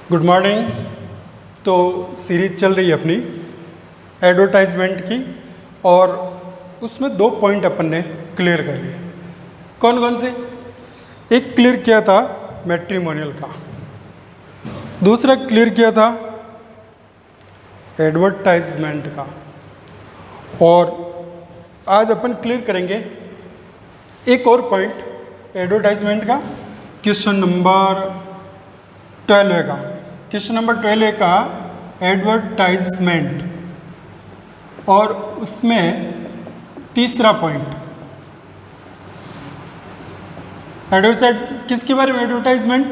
Good morning. तो series चल रही है अपनी एडवर्टाइजमेंट की, और उसमें 2 पॉइंट अपन ने क्लियर कर लिए। कौन कौन से? एक क्लियर किया था मैट्रिमोनियल का, दूसरा क्लियर किया था एडवर्टाइजमेंट का, और आज अपन क्लियर करेंगे एक और पॉइंट एडवर्टाइजमेंट का। क्वेश्चन नंबर 12 का, क्वेश्चन नंबर 12 का एडवर्टाइजमेंट, और उसमें तीसरा पॉइंट एडवर्टाइज किसके बारे में? Advertisement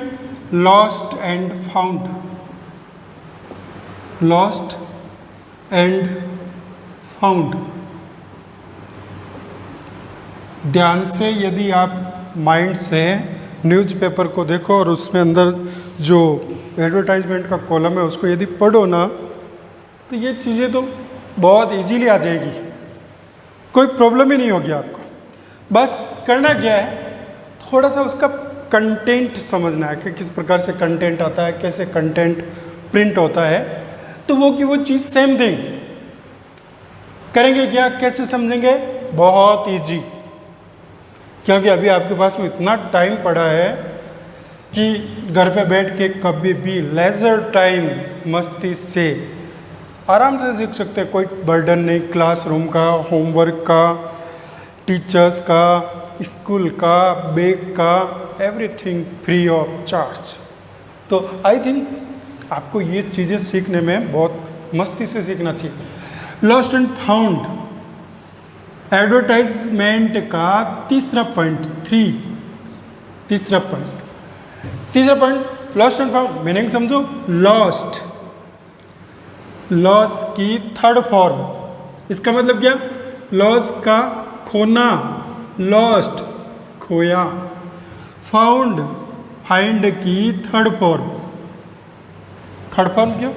lost and found, lost and found. ध्यान से यदि आप माइंड से न्यूज़पेपर को देखो और उसमें अंदर जो एडवर्टाइजमेंट का कॉलम है उसको यदि पढ़ो ना, तो ये चीज़ें तो बहुत इजीली आ जाएगी, कोई प्रॉब्लम ही नहीं होगी आपको। बस करना क्या है, थोड़ा सा उसका कंटेंट समझना है कि किस प्रकार से कंटेंट आता है, कैसे कंटेंट प्रिंट होता है। तो वो की वो चीज़ सेम थिंग करेंगे क्या, कैसे समझेंगे? बहुत इजी, क्योंकि अभी आपके पास में इतना टाइम पड़ा है कि घर पे बैठ के कभी भी लेजर टाइम मस्ती से आराम से सीख सकते हैं। कोई बर्डन नहीं क्लासरूम का, होमवर्क का, टीचर्स का, स्कूल का, बैग का, एवरीथिंग फ्री ऑफ चार्ज। तो आई थिंक आपको ये चीज़ें सीखने में बहुत मस्ती से सीखना चाहिए। लॉस्ट एंड फाउंड एडवर्टाइजमेंट का तीसरा पॉइंट, तीसरा point lost and found. Meaning समझो, लॉस्ट, लॉस की थर्ड फॉर्म, इसका मतलब क्या? लॉस का खोना, लॉस्ट खोया। फाउंड, फाइंड की थर्ड फॉर्म। थर्ड फॉर्म क्यों?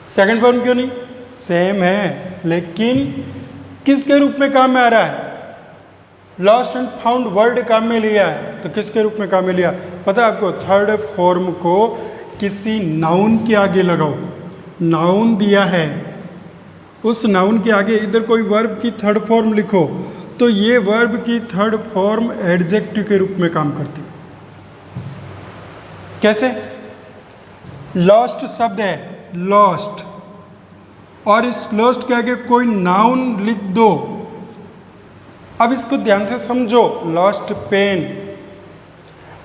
सेकंड फॉर्म क्यों नहीं? सेम है, लेकिन किसके रूप में काम में आ रहा है? लॉस्ट एंड फाउंड वर्ड काम में लिया है, तो किसके रूप में काम में लिया? पता है आपको? थर्ड फॉर्म को किसी नाउन के आगे लगाओ, नाउन दिया है, उस नाउन के आगे इधर कोई वर्ब की थर्ड फॉर्म लिखो, तो ये वर्ब की थर्ड फॉर्म एडजेक्टिव के रूप में काम करती है। कैसे? लॉस्ट शब्द है, लॉस्ट, और इस लॉस्ट के आगे कोई नाउन लिख दो। अब इसको ध्यान से समझो, लॉस्ट पेन,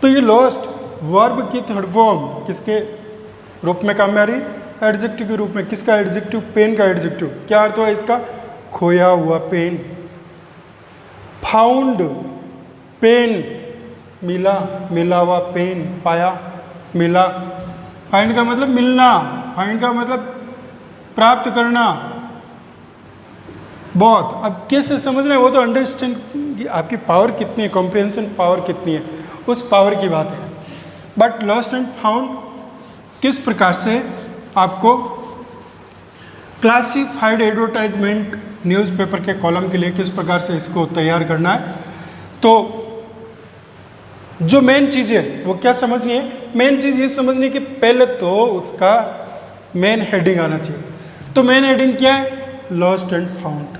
तो ये लॉस्ट वर्ब की थर्ड फॉर्म किसके रूप में काम में आ रही? एडजेक्टिव के रूप में। किसका एडजेक्टिव? पेन का एडजेक्टिव। क्या अर्थ हुआ इसका? खोया हुआ पेन। फाउंड, पेन, मिला, मिला हुआ पेन, पाया, मिला। फाइंड का मतलब मिलना, फाइंड का मतलब प्राप्त करना। बहुत, अब कैसे समझना है वो तो अंडरस्टैंड, आपकी पावर कितनी है, कॉम्प्रिहेंशन पावर कितनी है, उस पावर की बात है। बट लॉस्ट एंड फाउंड किस प्रकार से आपको क्लासिफाइड एडवर्टाइजमेंट न्यूज़पेपर के कॉलम के लिए किस प्रकार से इसको तैयार करना है, तो जो मेन चीज़ है वो क्या समझनी है? मेन चीज़ ये समझनी है कि पहले तो उसका मेन हेडिंग आना चाहिए। तो मेन हेडिंग क्या है? लॉस्ट एंड फाउंड,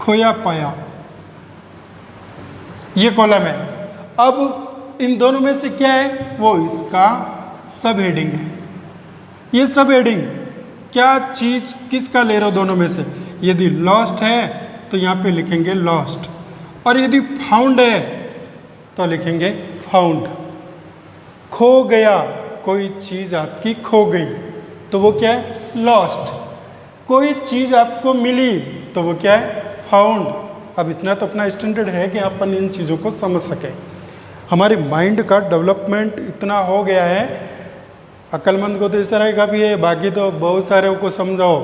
खोया पाया, ये कॉलम है। अब इन दोनों में से क्या है? वो इसका सब हेडिंग है। ये सब हेडिंग क्या चीज किसका ले रहे हो? दोनों में से। यदि लॉस्ट है तो यहाँ पे लिखेंगे लॉस्ट, और यदि फाउंड है तो लिखेंगे फाउंड। खो गया, कोई चीज आपकी खो गई, तो वो क्या है? लॉस्ट। कोई चीज आपको मिली तो वो क्या है? फाउंड। अब इतना तो अपना स्टैंडर्ड है कि अपन इन चीज़ों को समझ सकें। हमारे माइंड का डेवलपमेंट इतना हो गया है, अक्लमंद को तो इस तरह का भी है, बाकी तो बहुत सारे को समझाओ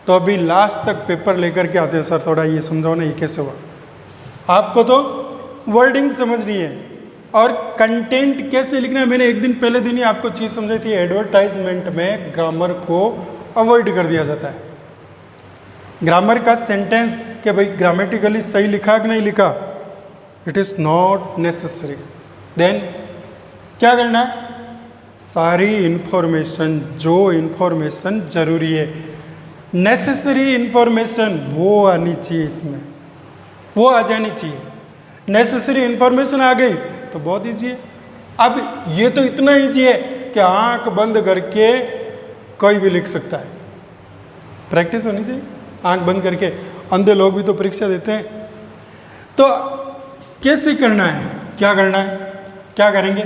तो अभी लास्ट तक पेपर लेकर के आते हैं, सर थोड़ा ये समझाओ ना, ये कैसे हुआ। आपको तो वर्डिंग समझनी है और कंटेंट कैसे लिखना है। मैंने एक दिन पहले दिन ही आपको चीज़ समझाई थी, एडवर्टाइजमेंट में ग्रामर को अवॉइड कर दिया जाता है। ग्रामर का सेंटेंस कि भाई ग्रामेटिकली सही लिखा कि नहीं लिखा, it is not necessary. Then क्या करना है, सारी इंफॉर्मेशन, जो इंफॉर्मेशन जरूरी है, नेसेसरी इंफॉर्मेशन वो आनी चाहिए इसमें, वो आ जानी चाहिए। नेसेसरी इंफॉर्मेशन आ गई तो बहुत ईजी है। अब ये तो इतना ईजी है कि आंख बंद करके कोई भी लिख सकता है। प्रैक्टिस होनी चाहिए। आंख बंद करके अंधे लोग भी तो परीक्षा देते हैं। तो कैसे करना है, क्या करना है, क्या करेंगे,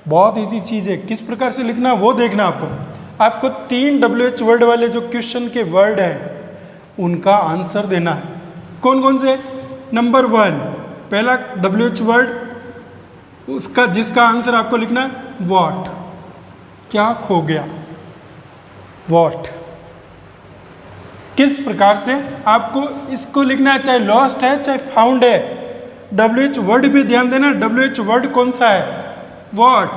बहुत इजी चीज़ है। किस प्रकार से लिखना है वो देखना आपको 3 WH वर्ड वाले जो क्वेश्चन के वर्ड हैं उनका आंसर देना है। कौन कौन से? नंबर 1 पहला WH वर्ड उसका जिसका आंसर आपको लिखना है वॉट, क्या खो गया, वॉट। किस प्रकार से आपको इसको लिखना है, चाहे लॉस्ट है चाहे फाउंड है। WH वर्ड पे ध्यान देना, WH वर्ड कौन सा है, वॉट,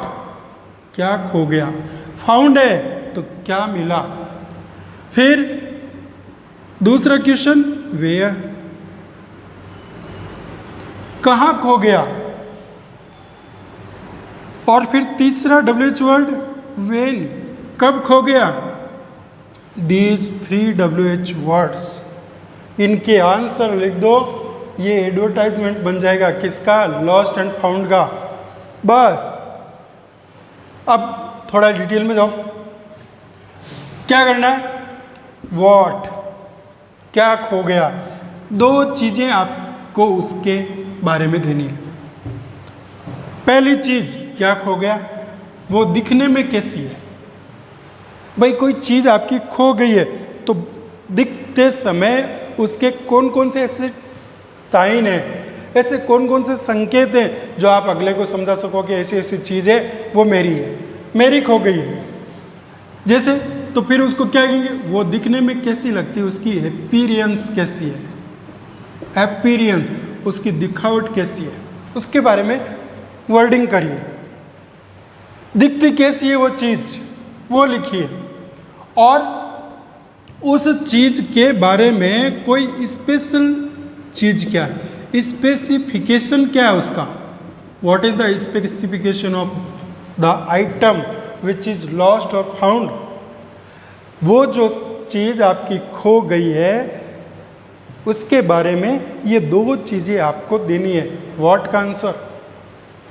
क्या खो गया। फाउंड है तो क्या मिला। फिर दूसरा क्वेश्चन वेयर, कहाँ खो गया। और फिर तीसरा WH वर्ड वेन, कब खो गया। दीज 3 WH वर्ड्स, इनके आंसर लिख दो, ये एडवर्टाइजमेंट बन जाएगा किसका, लॉस्ट एंड फाउंड का। बस अब थोड़ा डिटेल में जाओ। क्या करना है, वॉट, क्या खो गया। 2 चीज़ें आपको उसके बारे में देनी है। पहली चीज क्या खो गया, वो दिखने में कैसी है। भाई कोई चीज आपकी खो गई है तो दिखते समय उसके कौन कौन से ऐसे साइन है, ऐसे कौन कौन से संकेत हैं जो आप अगले को समझा सको कि ऐसी ऐसी चीज है वो मेरी है, मेरी खो गई है। जैसे तो फिर उसको क्या कहेंगे, वो दिखने में कैसी लगती है, उसकी अपीयरेंस कैसी है, अपीयरेंस, उसकी दिखावट कैसी है, उसके बारे में वर्डिंग करिए। दिखती कैसी है वो चीज, वो लिखिए। और उस चीज के बारे में कोई स्पेशल चीज क्या है, स्पेसिफिकेशन क्या है उसका, what is the specification of the item which is lost और फाउंड। वो जो चीज आपकी खो गई है उसके बारे में ये 2 चीजें आपको देनी है। व्हाट का आंसर,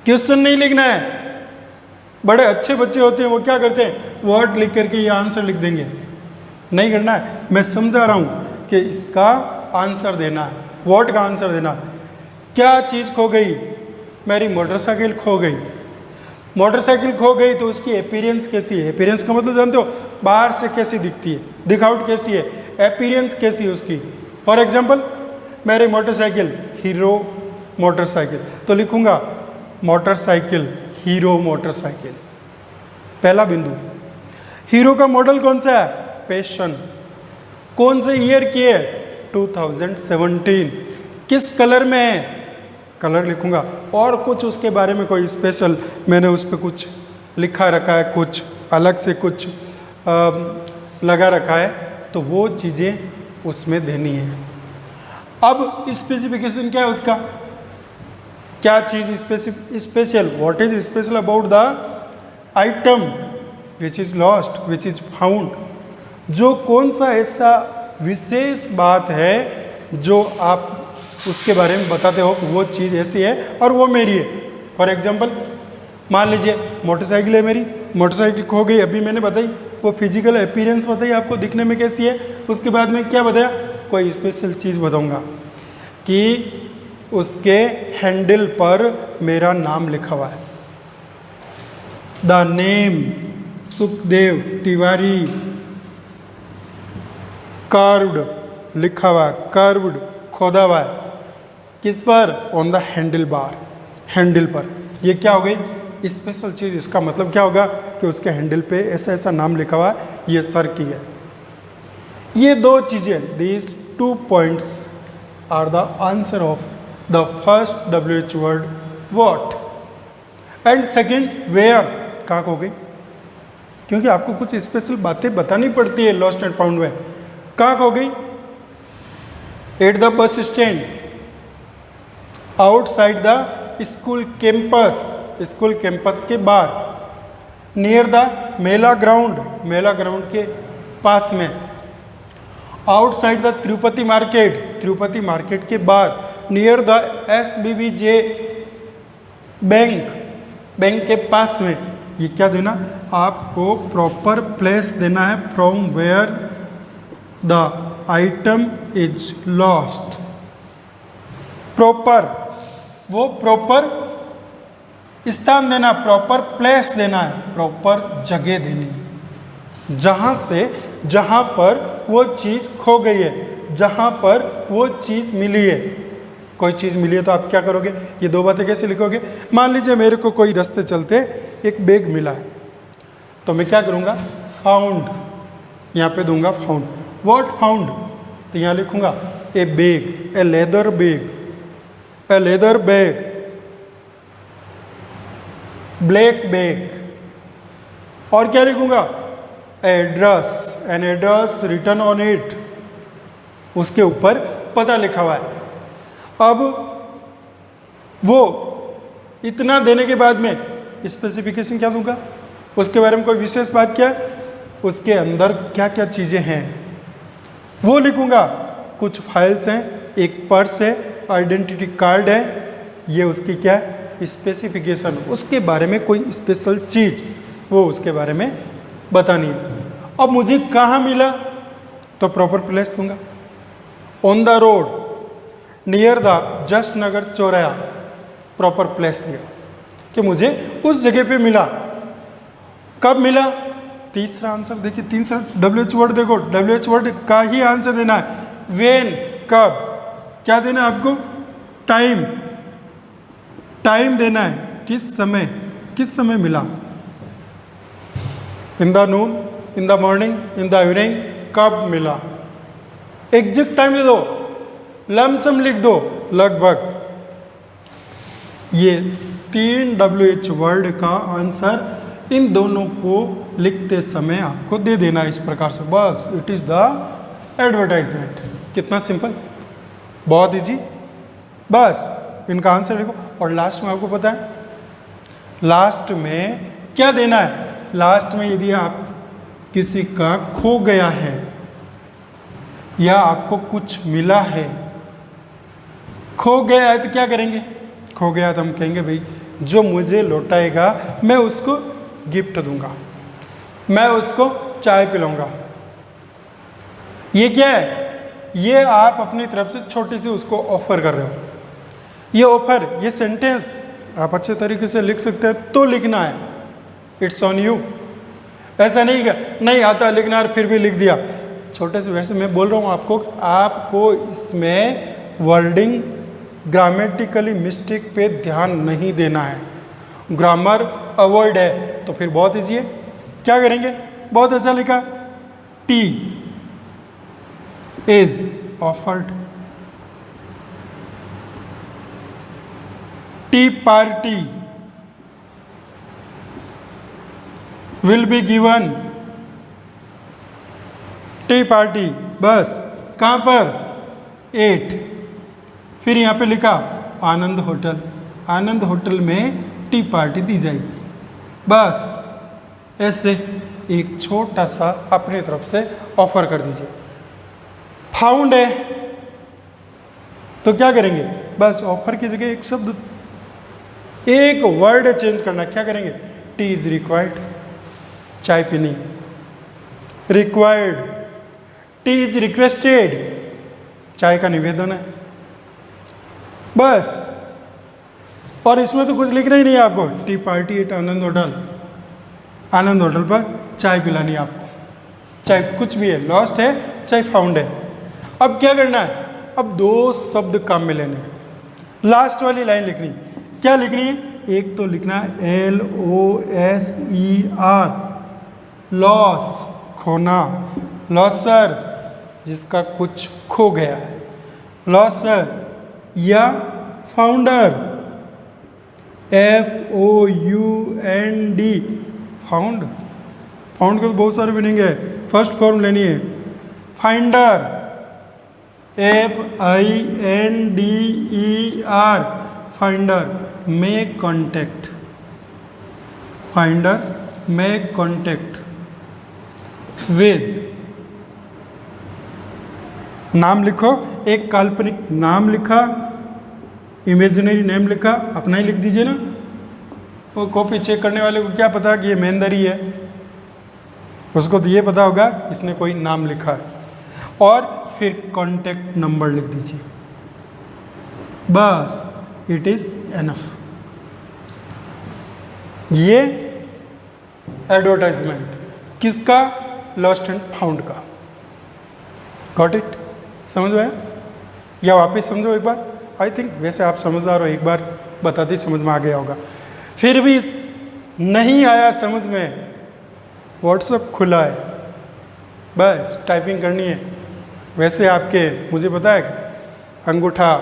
क्वेश्चन नहीं लिखना है। बड़े अच्छे बच्चे होते हैं वो क्या करते हैं, वर्ड लिख करके ये आंसर लिख देंगे, नहीं करना है। मैं समझा रहा हूँ कि इसका आंसर देना है, व्हाट का आंसर देना। क्या चीज़ खो गई, मेरी मोटरसाइकिल खो गई। मोटरसाइकिल खो गई तो उसकी अपीयरेंस कैसी है, अपीयरेंस का मतलब जानते हो, बाहर से कैसी दिखती है, दिखावट कैसी है, अपीयरेंस कैसी है उसकी। फॉर एग्जाम्पल मेरी मोटरसाइकिल हीरो मोटरसाइकिल, तो लिखूंगा मोटरसाइकिल हीरो मोटरसाइकिल। पहला बिंदु, हीरो का मॉडल कौन सा है, पैशन। कौन से ईयर की है, 2017। किस कलर में है, कलर लिखूंगा। और कुछ उसके बारे में कोई स्पेशल मैंने उस पर कुछ लिखा रखा है, कुछ अलग से कुछ लगा रखा है, तो वो चीज़ें उसमें देनी है। अब स्पेसिफिकेशन क्या है उसका, क्या चीज़ special, what is special about the item which is lost which is found. जो कौन सा ऐसा विशेष बात है जो आप उसके बारे में बताते हो, वो चीज़ ऐसी है और वो मेरी है। फॉर एग्जाम्पल मान लीजिए मोटरसाइकिल है मेरी, मोटरसाइकिल खो गई, अभी मैंने बताई, वो फिजिकल अपीयरेंस बताई आपको, दिखने में कैसी है। उसके बाद में क्या बताया, कोई स्पेशल चीज़ बताऊंगा कि उसके हैंडल पर मेरा नाम लिखा हुआ है, the name Sukhdev Tiwari carved लिखा हुआ है, कार्व्ड खोदा हुआ है, किस पर, on the handle bar, handle पर। ये क्या हो गई स्पेशल चीज़। इसका मतलब क्या होगा कि उसके हैंडल पे ऐसा ऐसा नाम लिखा हुआ है, ये सर की है। ये 2 चीज़ें, these 2 points are the answer of the first WH word what. And second where, कहाँ हो गई, क्योंकि आपको कुछ स्पेशल बातें बतानी पड़ती है लॉस्ट एंड फाउंड में। कहाँ हो गई, at the bus stand, outside the school campus, school campus के बाहर। Near the Mela ground, Mela ground के पास में। Outside the Tirupati market, Tirupati market के बाहर। Near the SBBJ bank, bank के पास में। ये क्या देना, आपको प्रॉपर प्लेस देना है from where the item is lost. Proper, वो प्रॉपर स्थान देना, प्रॉपर प्लेस देना है, प्रॉपर जगह देनी है, जहाँ से, जहाँ पर वो चीज़ खो गई है, जहाँ पर वो चीज़ मिली है। कोई चीज़ मिली है तो आप क्या करोगे, ये दो बातें कैसे लिखोगे। मान लीजिए मेरे को कोई रास्ते चलते एक बैग मिला है, तो मैं क्या करूँगा, फाउंड, यहाँ पे दूंगा फाउंड। व्हाट फाउंड, तो यहाँ लिखूँगा ए बैग, ए लेदर बैग, ए लेदर बैग, ब्लैक बैग। और क्या लिखूँगा, address, an address return on it, उसके ऊपर पता लिखा हुआ है। अब वो इतना देने के बाद में स्पेसिफिकेशन क्या दूंगा, उसके बारे में कोई विशेष बात क्या है, उसके अंदर क्या क्या चीज़ें हैं वो लिखूंगा। कुछ फाइल्स हैं, एक पर्स है, आइडेंटिटी कार्ड है, ये उसकी क्या है, स्पेसिफिकेशन, उसके बारे में कोई स्पेशल चीज़ वो उसके बारे में बतानी है। अब मुझे कहाँ मिला, तो प्रॉपर प्लेस दूंगा। On the road, near the जस्ट नगर चौराया, प्रॉपर प्लेस दिया कि मुझे उस जगह पे मिला। कब मिला, तीसरा आंसर देखिए, तीसरा WH वर्ड देखो, WH वर्ड का ही आंसर देना है। वेन, कब, क्या देना है आपको, टाइम, टाइम देना है, किस समय, किस समय मिला। In the Noon, in the morning, in the evening, कब मिला। एग्जैक्ट टाइम दे दो, लमसम लिख दो, लगभग। ये 3 WH वर्ड का आंसर इन दोनों को लिखते समय आपको दे देना इस प्रकार से, बस। It is the advertisement. कितना सिंपल, बहुत इजी। बस इनका आंसर लिखो। और लास्ट में आपको पता है, लास्ट में क्या देना है, लास्ट में यदि आप किसी का खो गया है या आपको कुछ मिला है, खो गया है तो क्या करेंगे, खो गया तो हम कहेंगे भाई जो मुझे लौटाएगा मैं उसको गिफ्ट दूंगा, मैं उसको चाय पिलाऊंगा। ये क्या है, ये आप अपनी तरफ से छोटी सी उसको ऑफर कर रहे हो। ये ऑफर, ये सेंटेंस आप अच्छे तरीके से लिख सकते हैं तो लिखना है, इट्स ऑन यू। ऐसा नहीं कि नहीं आता लिखना और फिर भी लिख दिया। छोटे से, वैसे मैं बोल रहा हूँ आपको, आपको इसमें वर्डिंग ग्रामेटिकली मिस्टेक पे ध्यान नहीं देना है। ग्रामर अवॉइड है तो फिर बहुत ईजी है। क्या करेंगे, बहुत अच्छा लिखा, T is offered, T party will be given, T party, बस। कहाँ पर, 8। फिर यहाँ पे लिखा आनंद होटल, आनंद होटल में टी पार्टी दी जाएगी, बस। ऐसे एक छोटा सा अपनी तरफ से ऑफर कर दीजिए। फाउंड है तो क्या करेंगे, बस ऑफर की जगह एक शब्द, एक वर्ड चेंज करना। क्या करेंगे, टी इज रिक्वायर्ड, चाय पीनी, रिक्वायर्ड। टी इज रिक्वेस्टेड, चाय का निवेदन है, बस। और इसमें तो कुछ लिखना ही नहीं है आपको। T party at Anand hotel, Anand hotel पर चाय पिलानी है आपको, चाहे कुछ भी है, लॉस्ट है चाहे फाउंड है। अब क्या करना है, अब 2 शब्द काम में लेने हैं। लास्ट वाली लाइन लिखनी, क्या लिखनी है, एक तो लिखना है LOSER, लॉस, खोना, लॉसर जिसका कुछ खो गया, लॉसर, या फाउंडर, FOUND, फाउंड। फाउंड के तो बहुत सारे मीनिंग है, फर्स्ट फॉर्म लेनी है। Finder, FINDER, finder. Make contact, finder make contact with, नाम लिखो, एक काल्पनिक नाम लिखा, इमेजिनरी नेम लिखा, अपना ही लिख दीजिए ना, वो कॉपी चेक करने वाले को क्या पता कि ये महेंदर ही है, उसको तो ये पता होगा इसने कोई नाम लिखा है। और फिर कॉन्टैक्ट नंबर लिख दीजिए, बस इट इज़ एनफ। ये एडवर्टाइजमेंट किसका? लॉस्ट एंड फाउंड का। Got it? समझ में आया या वापस समझो एक बार? आई थिंक वैसे आप समझदार हो, एक बार बताते ही समझ में आ गया होगा। फिर भी नहीं आया समझ में, व्हाट्सएप खुला है, बस टाइपिंग करनी है। वैसे आपके मुझे पता है कि अंगूठा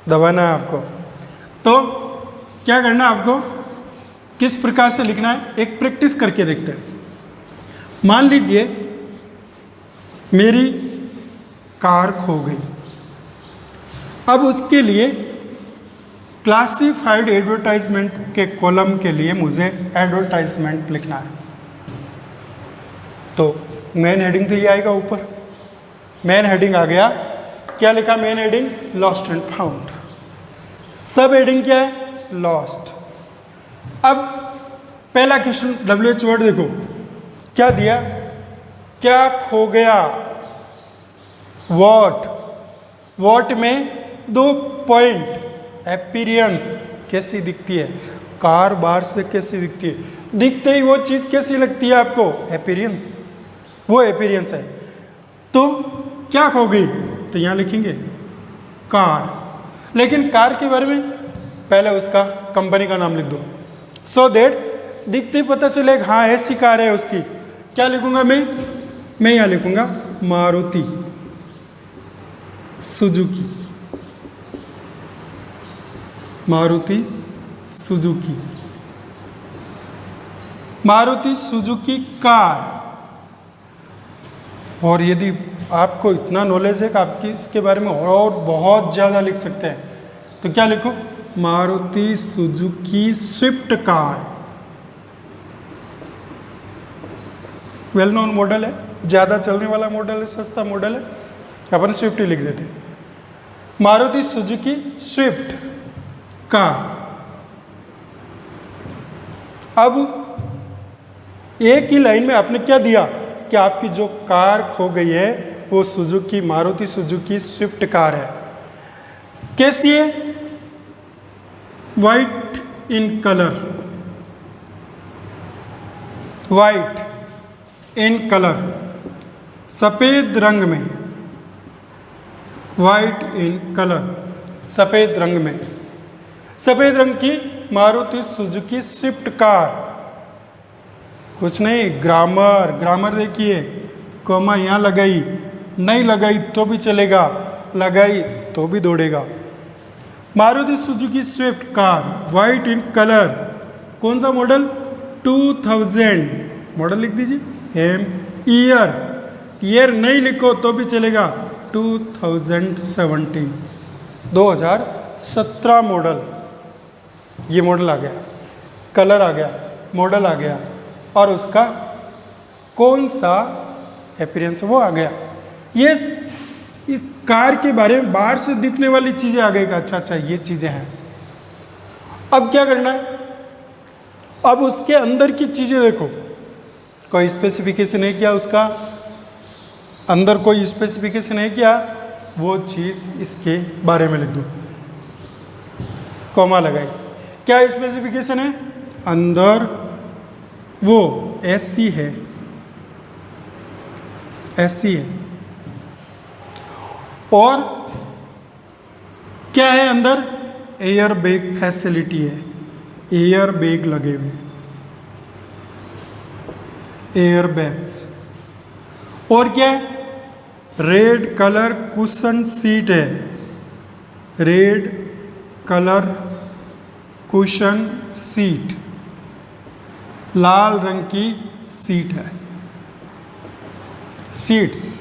दबाना है आपको, तो क्या करना है आपको, किस प्रकार से लिखना है, एक प्रैक्टिस करके देखते हैं। मान लीजिए मेरी कार खो गई, अब उसके लिए क्लासिफाइड एडवर्टाइजमेंट के कॉलम के लिए मुझे एडवर्टाइजमेंट लिखना है। तो मेन हेडिंग तो ये आएगा ऊपर, मेन हेडिंग आ गया, क्या लिखा main heading? Lost and found. सब हेडिंग क्या है? लॉस्ट। अब पहला क्वेश्चन WH वर्ड देखो क्या दिया, क्या खो गया? वॉट, वॉट में 2 पॉइंट, अपीयरेंस कैसी दिखती है, कार बाहर से कैसी दिखती है, दिखते ही वो चीज़ कैसी लगती है आपको? अपीयरेंस, वो अपीयरेंस है। तो क्या खो गई? तो यहाँ लिखेंगे कार, लेकिन कार के बारे में पहले उसका कंपनी का नाम लिख दो, सो दैट दिखते ही पता चलेगा हाँ ऐसी कार है उसकी। क्या लिखूंगा मैं यहाँ लिखूंगा Maruti Suzuki, Maruti Suzuki, Maruti Suzuki car. और यदि आपको इतना नॉलेज है कि आपकी इसके बारे में और बहुत ज़्यादा लिख सकते हैं, तो क्या लिखो? Maruti Suzuki Swift car, well known model है, ज़्यादा चलने वाला मॉडल है, सस्ता मॉडल है, अपन स्विफ्ट ही लिख देते। Maruti Suzuki Swift car. अब एक ही लाइन में आपने क्या दिया कि आपकी जो कार खो गई है वो Suzuki, Maruti Suzuki Swift car है। कैसी है? White in colour, white in colour, सफ़ेद रंग में, वाइट इन कलर, सफ़ेद रंग में, सफ़ेद रंग की मारुति सुजुकी स्विफ्ट कार। कुछ नहीं, ग्रामर, ग्रामर देखिए, कॉमा यहाँ लगाई, नहीं लगाई तो भी चलेगा, लगाई तो भी दौड़ेगा। Maruti Suzuki Swift car, white in colour, कौन सा मॉडल? 2000, मॉडल लिख दीजिए, एम, ईयर, ईयर नहीं लिखो तो भी चलेगा, 2017, 2017 मॉडल। ये मॉडल आ गया, कलर आ गया, मॉडल आ गया, और उसका कौन सा अपीयरेंस वो आ गया। ये इस कार के बारे में बाहर से दिखने वाली चीज़ें आ गई, अच्छा ये चीज़ें हैं। अब क्या करना है? अब उसके अंदर की चीज़ें देखो, कोई स्पेसिफिकेशन है क्या उसका? अंदर कोई स्पेसिफिकेशन है क्या? वो चीज़ इसके बारे में लिख दो, कॉमा लगाई। क्या स्पेसिफिकेशन है? अंदर वो एसी है, एसी है, और क्या है अंदर? एयर बैग फैसिलिटी है, एयर बैग लगे हुए, एयर बैग्स। और क्या है? रेड कलर कुशन सीट है, रेड कलर कुशन सीट, लाल रंग की सीट है, सीट्स।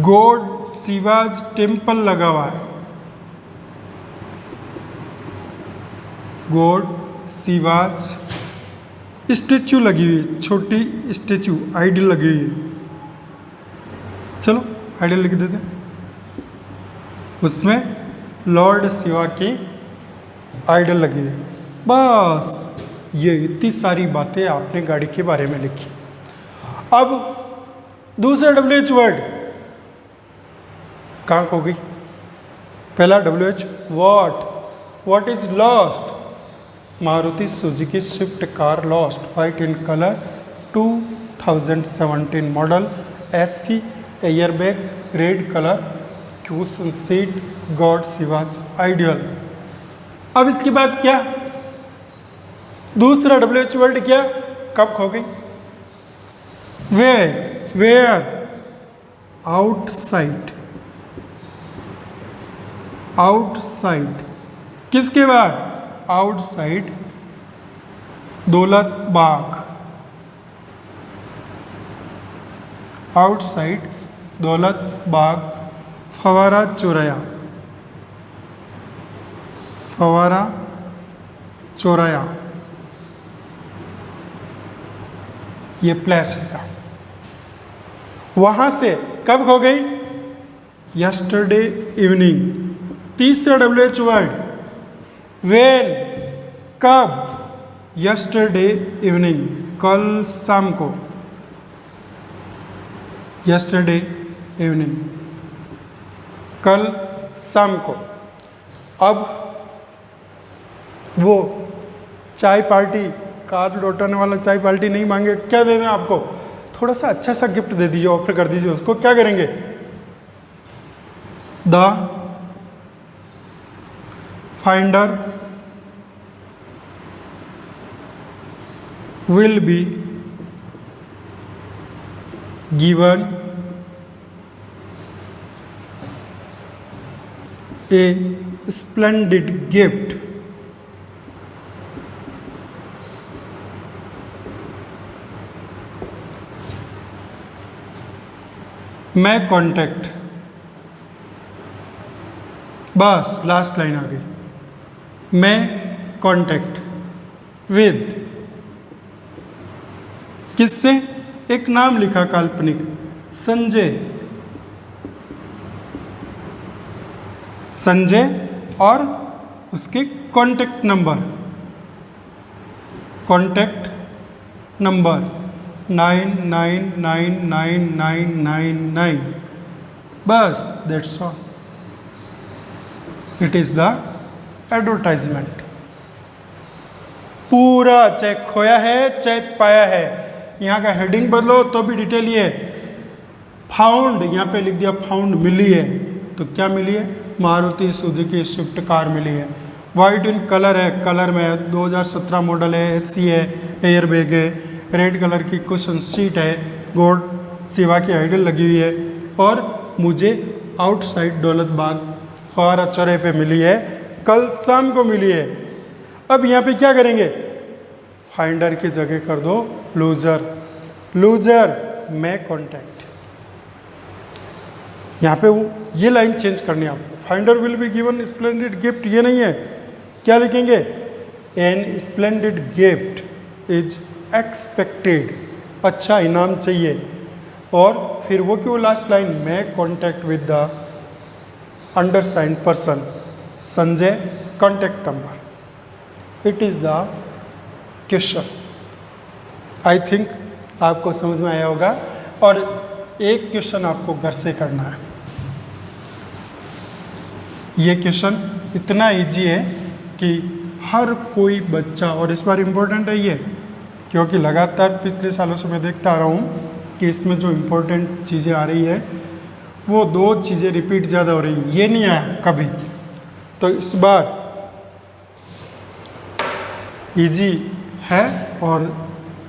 गॉड शिवाज टेम्पल लगा हुआ है, गॉड शिवास स्टेचू लगी हुई है, छोटी स्टेचू आइडल लगी हुई है। चलो आइडल लिख देते हैं, उसमें लॉर्ड शिवा की आइडल लगी है। बस ये इतनी सारी बातें आपने गाड़ी के बारे में लिखी। अब दूसरा WH वर्ड कहाँ खो गई? पहला WH what is lost? Maruti Suzuki Swift car lost, white in colour, 2017 model, SC airbags, red colour, caution seat, God Shivas ideal. अब इसके बाद क्या? दूसरा WH वर्ड क्या कब खो गई? वेयर आउटसाइड किसके बाद? आउटसाइड दौलत बाग, आउटसाइड दौलत बाग, फवारा चौराया ये प्लेस है। वहां से कब खो गई? Yesterday evening. तीसरा WH वर्ड वेन कब? यस्टरडे इवनिंग कल शाम को, यस्टरडे इवनिंग कल शाम को। अब वो चाय पार्टी, कार लौटाने वाला चाय पार्टी नहीं मांगे, क्या देना आपको? थोड़ा सा अच्छा सा गिफ्ट दे दीजिए, ऑफर कर दीजिए उसको। क्या करेंगे? The finder will be given A splendid gift मैं कॉन्टैक्ट। बस लास्ट लाइन आ गई। मैं कॉन्टैक्ट विद किससे? एक नाम लिखा काल्पनिक, संजय और उसके कॉन्टैक्ट नंबर 99999999। बस that's all. It is the advertisement. पूरा चाहे खोया है चाहे पाया है, यहाँ का हेडिंग बदलो तो भी डिटेल ये। फाउंड यहाँ पे लिख दिया, फाउंड मिली है, तो क्या मिली है? मारुति सुजुकी स्विफ्ट कार मिली है। वाइट इन कलर है, कलर में 2017 मॉडल है, SC है, एयरबैग है, रेड कलर की कुशन सीट है, गॉड शिवा की आइडल लगी हुई है, और मुझे आउटसाइड दौलत बाग फवारा चौराहे पे मिली है, कल शाम को मिली है। अब यहाँ पे क्या करेंगे? फाइंडर की जगह कर दो लूजर मैं कॉन्टैक्ट। यहाँ पे वो ये लाइन चेंज करनी है आपको। Finder will be given splendid gift, ये नहीं है, क्या लिखेंगे? An splendid gift is expected, अच्छा इनाम चाहिए। और फिर वो क्यों लास्ट लाइन? मैं contact with the undersigned person Sanjay, contact number. It is the question. I think आपको समझ में आया होगा। और एक क्वेश्चन आपको घर से करना है। ये क्वेश्चन इतना इजी है कि हर कोई बच्चा, और इस बार इम्पोर्टेंट है ये, क्योंकि लगातार पिछले सालों से मैं देखता आ रहा हूँ कि इसमें जो इम्पोर्टेंट चीज़ें आ रही है वो 2 चीज़ें रिपीट ज़्यादा हो रही है, ये नहीं आया कभी। तो इस बार इजी है और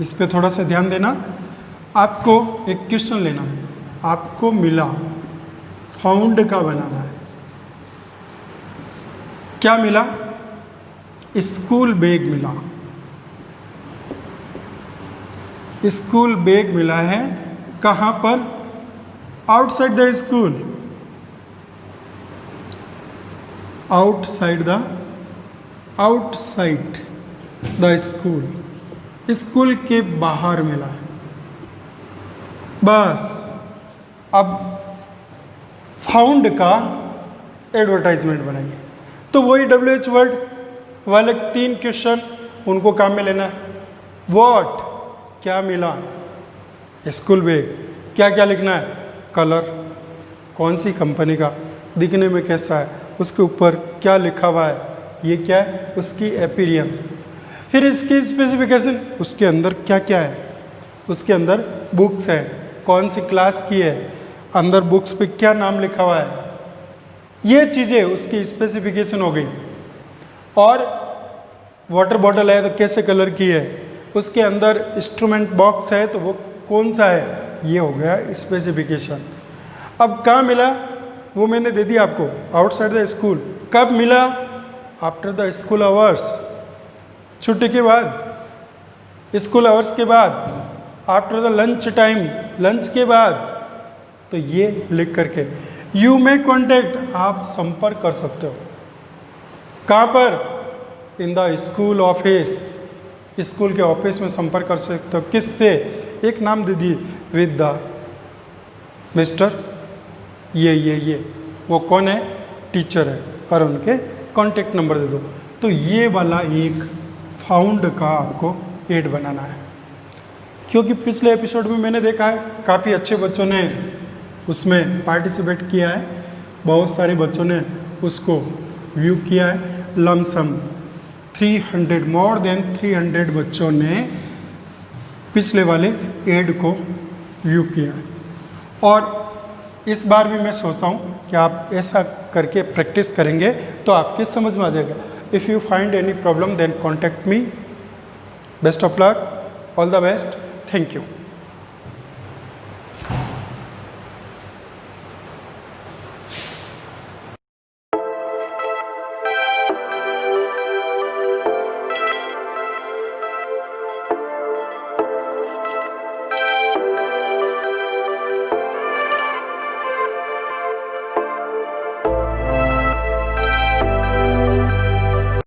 इस पे थोड़ा सा ध्यान देना। आपको एक क्वेश्चन लेना है, आपको मिला, फाउंड का बनाना है। क्या मिला? स्कूल बैग मिला। स्कूल बैग मिला है, कहाँ पर? Outside the school, outside the outside the school, school के बाहर मिला। बस अब फाउंड का एडवर्टाइजमेंट बनाइए। तो वही WH वर्ड वाले 3 क्वेश्चन उनको काम में लेना है। व्हाट, क्या मिला, स्कूल बैग, क्या क्या लिखना है, कलर, कौन सी कंपनी का, दिखने में कैसा है, उसके ऊपर क्या लिखा हुआ है, ये क्या है, उसकी अपीयरेंस, फिर इसकी स्पेसिफिकेशन, उसके अंदर क्या क्या है, उसके अंदर बुक्स हैं, कौन सी क्लास की है, अंदर बुक्स पे क्या नाम लिखा हुआ है, ये चीज़ें उसकी स्पेसिफिकेशन हो गई। और वाटर बॉटल है तो कैसे कलर की है, उसके अंदर इंस्ट्रूमेंट बॉक्स है तो वो कौन सा है, ये हो गया स्पेसिफिकेशन। अब कहाँ मिला वो मैंने दे दिया आपको, आउटसाइड द स्कूल। कब मिला, आफ्टर द स्कूल आवर्स, छुट्टी के बाद, स्कूल आवर्स के बाद, after the lunch time, lunch के बाद। तो ये लिख करके यू मे कॉन्टेक्ट, आप संपर्क कर सकते हो। कहाँ पर, in the school office, school के ऑफिस में संपर्क कर सकते हो। किससे, एक नाम दे दिए, विद द मिस्टर ये वो कौन है, टीचर है, और उनके कॉन्टेक्ट नंबर दे दो। तो ये वाला एक फाउंड का आपको एड बनाना है, क्योंकि पिछले एपिसोड में मैंने देखा है काफ़ी अच्छे बच्चों ने उसमें पार्टिसिपेट किया है, बहुत सारे बच्चों ने उसको व्यू किया है। लमसम 300, मोर देन 300 बच्चों ने पिछले वाले एड को व्यू किया। और इस बार भी मैं सोचता हूँ कि आप ऐसा करके प्रैक्टिस करेंगे तो आपके समझ में आ जाएगा। If you find any problem then contact me. Best of luck, all the best, thank you.